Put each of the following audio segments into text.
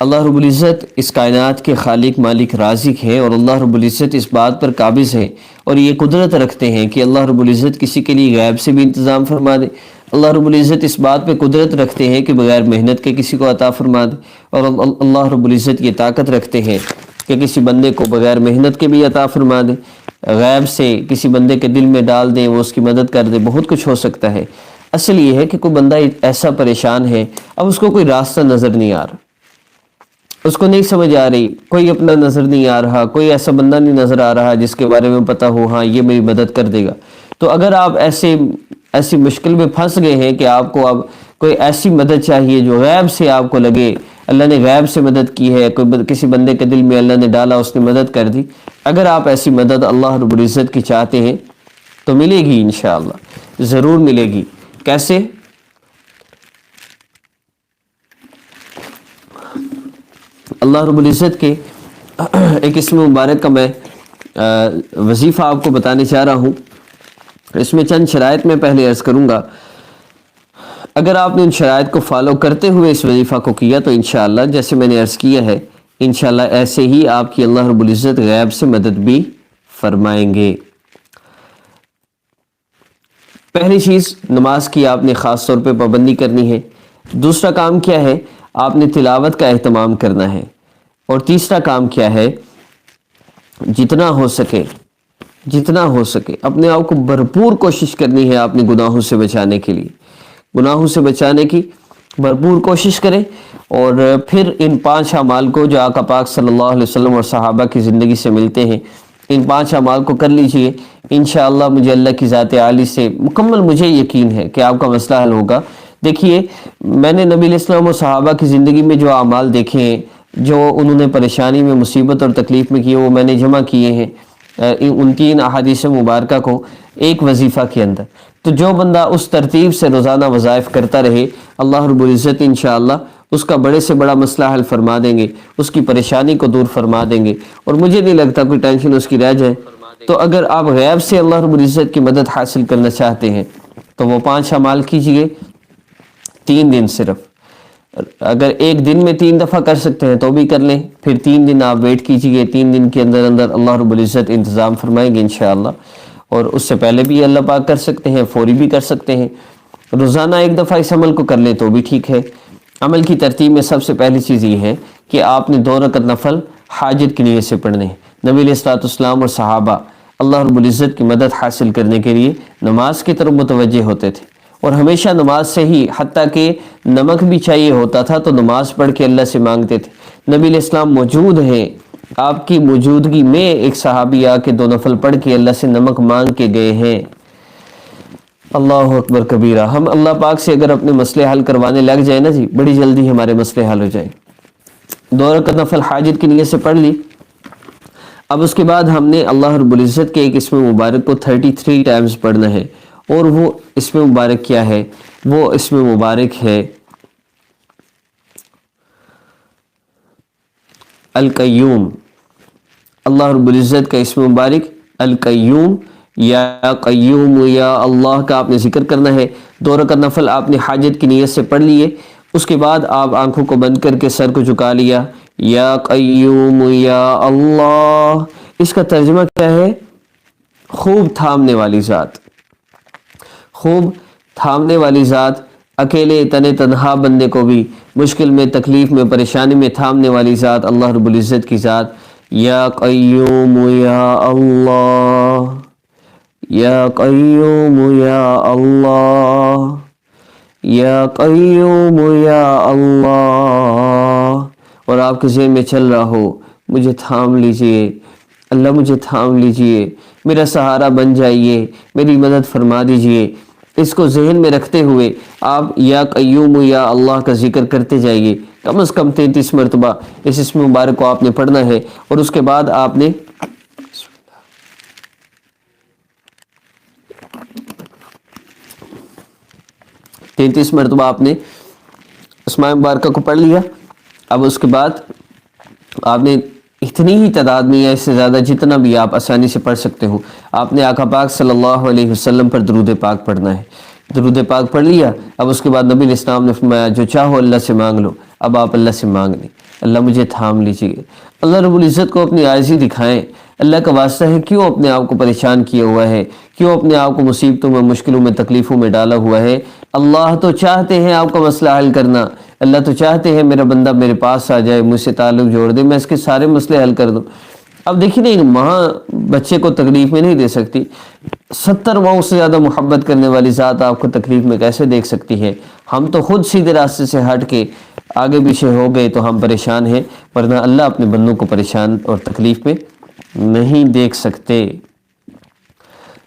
اللہ رب العزت اس کائنات کے خالق مالک رازق ہے، اور اللہ رب العزت اس بات پر قابض ہے اور یہ قدرت رکھتے ہیں کہ اللہ رب العزت کسی کے لیے غیب سے بھی انتظام فرما دے۔ اللہ رب العزت اس بات پہ قدرت رکھتے ہیں کہ بغیر محنت کے کسی کو عطا فرما دے، اور اللہ رب العزت یہ طاقت رکھتے ہیں کہ کسی بندے کو بغیر محنت کے بھی عطا فرما دے، غیب سے کسی بندے کے دل میں ڈال دیں، وہ اس کی مدد کر دے، بہت کچھ ہو سکتا ہے۔ اصل یہ ہے کہ کوئی بندہ ایسا پریشان ہے، اب اس کو کوئی راستہ نظر نہیں آ رہا، اس کو نہیں سمجھ آ رہی، کوئی اپنا نظر نہیں آ رہا، کوئی ایسا بندہ نہیں نظر آ رہا جس کے بارے میں پتہ ہو ہاں یہ میری مدد کر دے گا۔ تو اگر آپ ایسی مشکل میں پھنس گئے ہیں کہ آپ کو اب کوئی ایسی مدد چاہیے جو غیب سے آپ کو لگے، اللہ نے غیب سے مدد کی ہے، کسی بندے کے دل میں اللہ نے ڈالا، اس نے مدد کر دی، اگر آپ ایسی مدد اللہ رب العزت کی چاہتے ہیں تو ملے گی انشاءاللہ، ضرور ملے گی۔ کیسے؟ اللہ رب العزت کے ایک اسم مبارک کا میں وظیفہ آپ کو بتانے چاہ رہا ہوں۔ اس میں چند شرائط میں پہلے عرض کروں گا، اگر آپ نے ان شرائط کو فالو کرتے ہوئے اس وظیفہ کو کیا تو انشاءاللہ جیسے میں نے عرض کیا ہے، انشاءاللہ ایسے ہی آپ کی اللہ رب العزت غیب سے مدد بھی فرمائیں گے۔ پہلی چیز، نماز کی آپ نے خاص طور پہ پابندی کرنی ہے۔ دوسرا کام کیا ہے؟ آپ نے تلاوت کا اہتمام کرنا ہے۔ اور تیسرا کام کیا ہے؟ جتنا ہو سکے اپنے آپ کو بھرپور کوشش کرنی ہے، آپ نے گناہوں سے بچانے کے لیے، گناہوں سے بچانے کی بھرپور کوشش کریں۔ اور پھر ان 5 اعمال کو جو آقا پاک صلی اللہ علیہ وسلم اور صحابہ کی زندگی سے ملتے ہیں، ان 5 اعمال کو کر لیجئے، انشاءاللہ مجھے اللہ کی ذات عالی سے مکمل مجھے یقین ہے کہ آپ کا مسئلہ حل ہوگا۔ دیکھیے، میں نے نبی علیہ السلام اور صحابہ کی زندگی میں جو اعمال دیکھے ہیں، جو انہوں نے پریشانی میں، مصیبت اور تکلیف میں کیے، وہ میں نے جمع کیے ہیں ان 3 احادیث مبارکہ کو ایک وظیفہ کے اندر۔ تو جو بندہ اس ترتیب سے روزانہ وظائف کرتا رہے، اللہ رب العزت انشاءاللہ اس کا بڑے سے بڑا مسئلہ حل فرما دیں گے، اس کی پریشانی کو دور فرما دیں گے، اور مجھے نہیں لگتا کوئی ٹینشن اس کی رہ جائے۔ تو اگر آپ غیب سے اللہ رب العزت کی مدد حاصل کرنا چاہتے ہیں تو وہ 5 اعمال کیجئے، 3 دن صرف۔ اگر ایک دن میں 3 دفعہ کر سکتے ہیں تو بھی کر لیں، پھر 3 دن آپ ویٹ کیجئے، 3 دن کے اندر اللہ رب العزت انتظام فرمائیں گے انشاءاللہ۔ اور اس سے پہلے بھی اللہ پاک کر سکتے ہیں، فوری بھی کر سکتے ہیں، روزانہ 1 دفعہ اس عمل کو کر لیں تو بھی ٹھیک ہے۔ عمل کی ترتیب میں سب سے پہلی چیز یہ ہے کہ آپ نے 2 رکعت نفل حاجت کی نیت سے پڑھنے ہیں۔ نبی علیہ الصلوۃ والسلام اور صحابہ اللہ رب العزت کی مدد حاصل کرنے کے لیے نماز کی طرف متوجہ ہوتے تھے، اور ہمیشہ نماز سے ہی، حتیٰ کہ نمک بھی چاہیے ہوتا تھا تو نماز پڑھ کے اللہ سے مانگتے تھے۔ نبی علیہ السلام موجود ہیں، آپ کی موجودگی میں ایک صحابی آ کے 2 نفل پڑھ کے اللہ سے نمک مانگ کے گئے ہیں۔ اللہ اکبر کبیرہ۔ ہم اللہ پاک سے اگر اپنے مسئلے حل کروانے لگ جائیں نا جی، بڑی جلدی ہمارے مسئلے حل ہو جائیں۔ 2 رکعت نفل حاجت کی نیت سے پڑھ لی۔ اب اس کے بعد ہم نے اللہ رب العزت کے ایک اسم مبارک کو 33 ٹائمز پڑھنا ہے، اور وہ اسم مبارک کیا ہے؟ وہ اسم مبارک ہے القیوم۔ اللہ رب العزت کا اسم مبارک القیوم، یا قیوم یا اللہ کا آپ نے ذکر کرنا ہے۔ 2 رکعت نفل آپ نے حاجت کی نیت سے پڑھ لیے، اس کے بعد آپ آنکھوں کو بند کر کے سر کو جھکا لیا، یا قیوم یا اللہ۔ اس کا ترجمہ کیا ہے؟ خوب تھامنے والی ذات، خوب تھامنے والی ذات، اکیلے تنہا بندے کو بھی مشکل میں، تکلیف میں، پریشانی میں تھامنے والی ذات اللہ رب العزت کی ذات، یا قیوم یا اللہ، یا قیوم یا اللہ، یا قیوم یا اللہ۔ اور آپ کے ذہن میں چل رہا ہو، مجھے تھام لیجئے اللہ، مجھے تھام لیجئے، میرا سہارا بن جائیے، میری مدد فرما دیجئے۔ اس کو ذہن میں رکھتے ہوئے آپ یا قیوم یا اللہ کا ذکر کرتے جائیے، کم از کم 33 مرتبہ اس اسم مبارک کو آپ نے پڑھنا ہے۔ اور اس کے بعد آپ نے 33 مرتبہ آپ نے اسماء مبارکہ کو پڑھ لیا۔ اب اس کے بعد آپ نے اتنی ہی تعداد میں یا اس سے زیادہ جتنا بھی آپ آسانی سے پڑھ سکتے ہو، آپ نے آقا پاک صلی اللہ علیہ وسلم پر درود پاک پڑھنا ہے۔ درود پاک پڑھ لیا، اب اس کے بعد نبی علیہ السلام نے فرمایا جو چاہو اللہ سے مانگ لو۔ اب آپ اللہ سے مانگ لیں، اللہ مجھے تھام لیجیے۔ اللہ رب العزت کو اپنی عاجزی دکھائیں، اللہ کا واسطہ ہے کیوں اپنے آپ کو پریشان کیا ہوا ہے، کیوں اپنے آپ کو مصیبتوں میں، مشکلوں میں، تکلیفوں میں ڈالا ہوا ہے۔ اللہ تو چاہتے ہیں آپ کا مسئلہ حل کرنا، اللہ تو چاہتے ہیں میرا بندہ میرے پاس آ جائے، مجھ سے تعلق جوڑ دے، میں اس کے سارے مسئلے حل کر دوں۔ اب دیکھیے نا، ایک ماں بچے کو تکلیف میں نہیں دے سکتی، 70 ماؤں سے زیادہ محبت کرنے والی ذات آپ کو تکلیف میں کیسے دیکھ سکتی ہے؟ ہم تو خود سیدھے راستے سے ہٹ کے آگے پیچھے ہو گئے تو ہم پریشان ہیں، ورنہ اللہ اپنے بندوں کو پریشان اور تکلیف میں نہیں دیکھ سکتے۔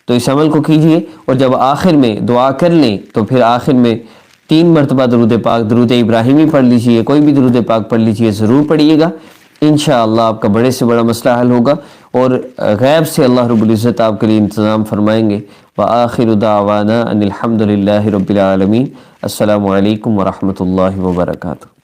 تو اس عمل کو کیجئے، اور جب آخر میں دعا کر لیں تو پھر آخر میں 3 مرتبہ درود پاک، درود ابراہیمی پڑھ لیجئے، کوئی بھی درود پاک پڑھ لیجئے، ضرور پڑھیے گا، انشاءاللہ آپ کا بڑے سے بڑا مسئلہ حل ہوگا، اور غیب سے اللہ رب العزت آپ کے لیے انتظام فرمائیں گے۔ وآخر دعوانا ان الحمد للہ رب العالمین۔ السلام علیکم ورحمۃ اللہ وبرکاتہ۔